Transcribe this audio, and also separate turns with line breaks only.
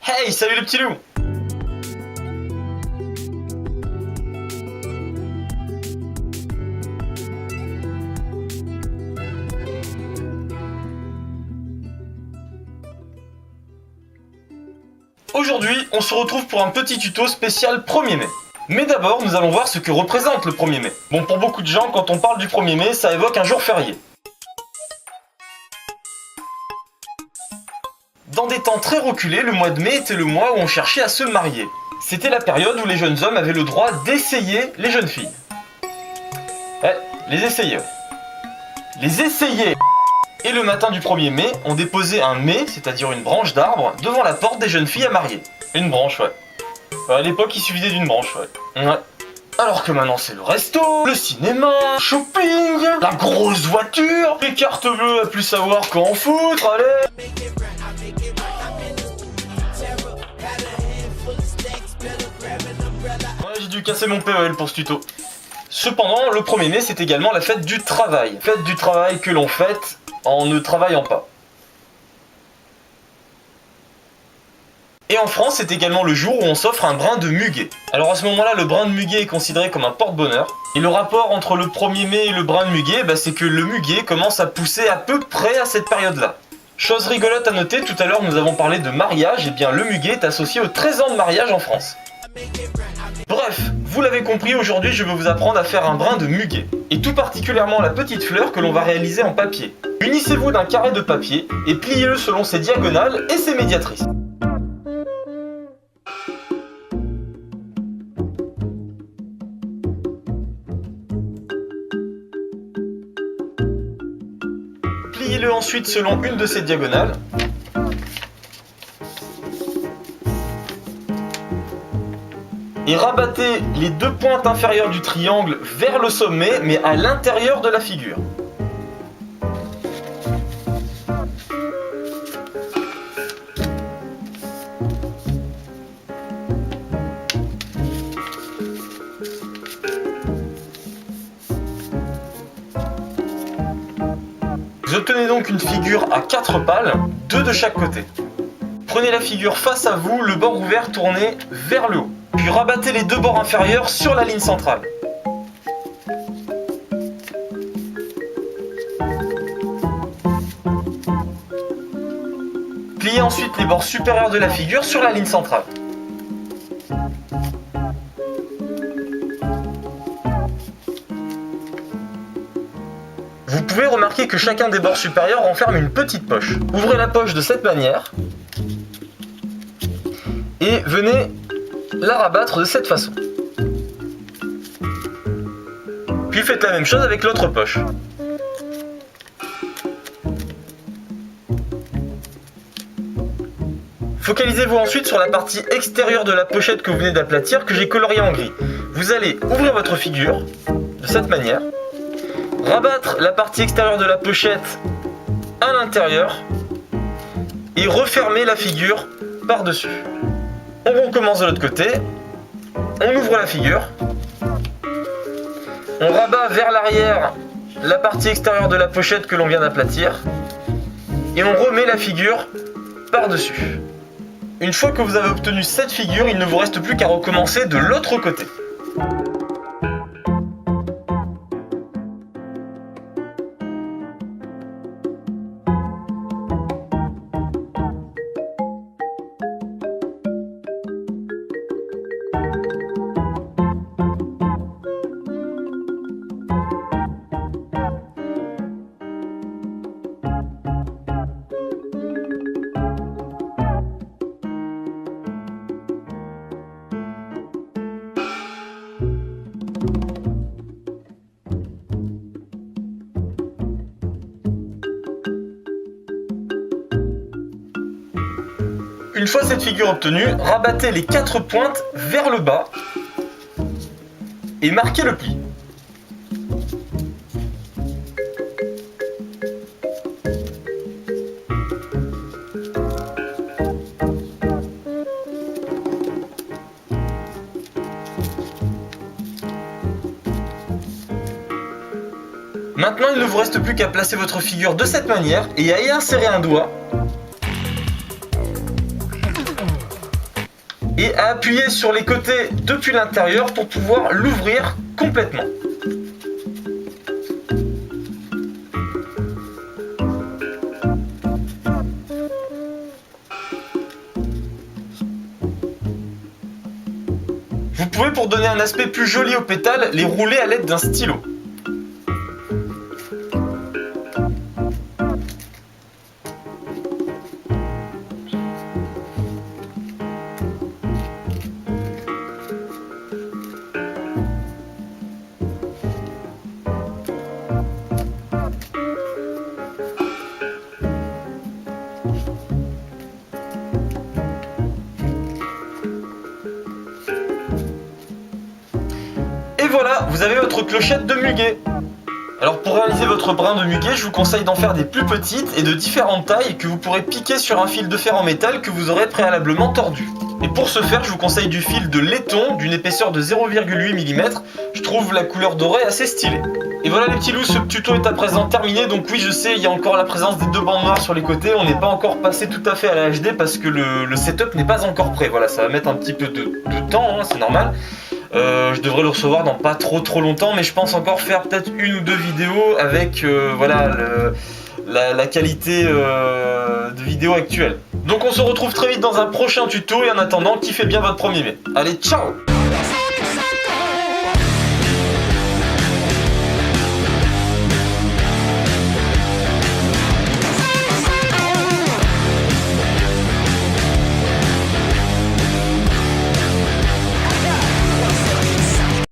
Hey, salut les petits loups! Aujourd'hui, on se retrouve pour un petit tuto spécial 1er mai. Mais d'abord, nous allons voir ce que représente le 1er mai. Bon, pour beaucoup de gens, quand on parle du 1er mai, ça évoque un jour férié. Dans des temps très reculés, le mois de mai était le mois où on cherchait à se marier. C'était la période où les jeunes hommes avaient le droit d'essayer les jeunes filles. Ouais, les essayer. Les essayer. Et le matin du 1er mai, on déposait un mai, c'est-à-dire une branche d'arbre, devant la porte des jeunes filles à marier. Une branche, ouais. À l'époque, il suffisait d'une branche, ouais. Alors que maintenant, c'est le resto, le cinéma, le shopping, la grosse voiture, les cartes bleues à plus savoir qu'en foutre, allez. Ouais, j'ai dû casser mon PEL pour ce tuto. Cependant, le 1er mai, c'est également la fête du travail. Fête du travail que l'on fête en ne travaillant pas. Et en France, c'est également le jour où on s'offre un brin de muguet. Alors à ce moment-là, le brin de muguet est considéré comme un porte-bonheur. Et le rapport entre le 1er mai et le brin de muguet, c'est que le muguet commence à pousser à peu près à cette période-là. Chose rigolote à noter, tout à l'heure nous avons parlé de mariage, et bien le muguet est associé aux 13 ans de mariage en France. Bref, vous l'avez compris, aujourd'hui je vais vous apprendre à faire un brin de muguet. Et tout particulièrement la petite fleur que l'on va réaliser en papier. Munissez-vous d'un carré de papier et pliez-le selon ses diagonales et ses médiatrices. Pliez-le ensuite selon une de ses diagonales. Et rabattez les deux pointes inférieures du triangle vers le sommet, mais à l'intérieur de la figure. Vous obtenez donc une figure à 4 pales, 2 de chaque côté. Prenez la figure face à vous, le bord ouvert tourné vers le haut. Puis rabattez les deux bords inférieurs sur la ligne centrale. Pliez ensuite les bords supérieurs de la figure sur la ligne centrale. Vous pouvez remarquer que chacun des bords supérieurs renferme une petite poche. Ouvrez la poche de cette manière et venez la rabattre de cette façon. Puis faites la même chose avec l'autre poche. Focalisez-vous ensuite sur la partie extérieure de la pochette que vous venez d'aplatir, que j'ai coloriée en gris. Vous allez ouvrir votre figure de cette manière, rabattre la partie extérieure de la pochette à l'intérieur et refermer la figure par-dessus. On recommence de l'autre côté, on ouvre la figure, on rabat vers l'arrière la partie extérieure de la pochette que l'on vient d'aplatir et on remet la figure par-dessus. Une fois que vous avez obtenu cette figure, il ne vous reste plus qu'à recommencer de l'autre côté. Une fois cette figure obtenue, rabattez les 4 pointes vers le bas et marquez le pli. Maintenant, il ne vous reste plus qu'à placer votre figure de cette manière et à y insérer un doigt. et à appuyer sur les côtés depuis l'intérieur pour pouvoir l'ouvrir complètement. Vous pouvez, pour donner un aspect plus joli aux pétales, les rouler à l'aide d'un stylo. Et voilà, vous avez votre clochette de muguet. Alors pour réaliser votre brin de muguet, je vous conseille d'en faire des plus petites et de différentes tailles que vous pourrez piquer sur un fil de fer en métal que vous aurez préalablement tordu. Et pour ce faire, je vous conseille du fil de laiton d'une épaisseur de 0,8 mm. Je trouve la couleur dorée assez stylée. Et voilà les petits loups, ce tuto est à présent terminé. Donc oui, je sais, il y a encore la présence des deux bandes noires sur les côtés. On n'est pas encore passé tout à fait à la HD parce que le setup n'est pas encore prêt. Voilà, ça va mettre un petit peu de temps, hein, c'est normal. Je devrais le recevoir dans pas trop longtemps, mais je pense encore faire peut-être une ou deux vidéos avec voilà, la qualité de vidéo actuelle. Donc on se retrouve très vite dans un prochain tuto et en attendant, kiffez bien votre 1er mai. Allez, ciao!